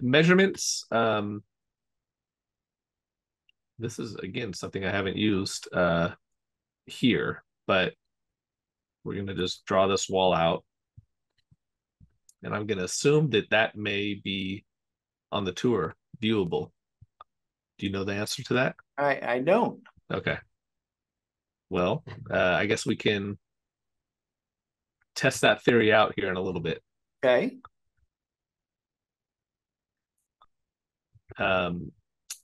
Measurements. This is again something I haven't used here, but we're going to just draw this wall out. And I'm going to assume that that may be on the tour viewable. Do you know the answer to that? I don't. Okay. Well, I guess we can test that theory out here in a little bit. Okay. Um,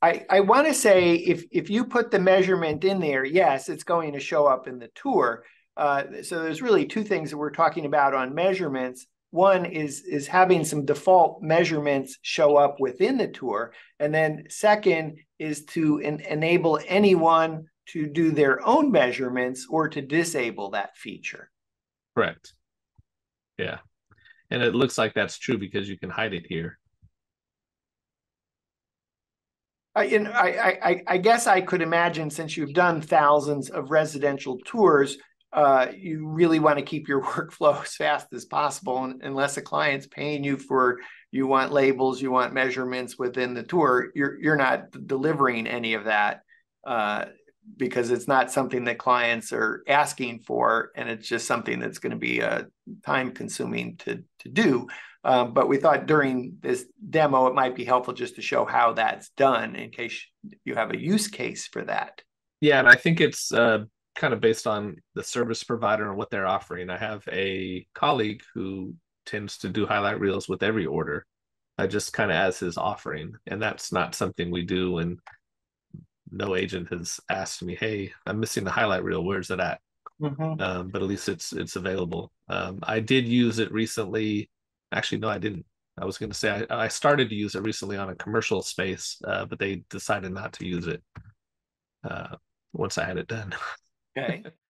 I want to say if you put the measurement in there, yes, it's going to show up in the tour. So there's really two things that we're talking about on measurements. One is having some default measurements show up within the tour. And then second is to enable anyone to do their own measurements or to disable that feature. correct. Yeah. And it looks like that's true because you can hide it here. I guess I could imagine, since you've done thousands of residential tours, you really want to keep your workflow as fast as possible. And unless a client's paying you for, you want labels, you want measurements within the tour, you're not delivering any of that because it's not something that clients are asking for, and it's just something that's going to be time consuming to do. But we thought during this demo, it might be helpful just to show how that's done in case you have a use case for that. Yeah, and I think it's kind of based on the service provider and what they're offering. I have a colleague who tends to do highlight reels with every order, just kind of as his offering, and that's not something we do. And no agent has asked me, "Hey, I'm missing the highlight reel. Where's it at?" Mm-hmm. But at least it's available. I did use it recently. Actually, no, I didn't. I was going to say I started to use it recently on a commercial space, but they decided not to use it uh, once I had it done. Okay.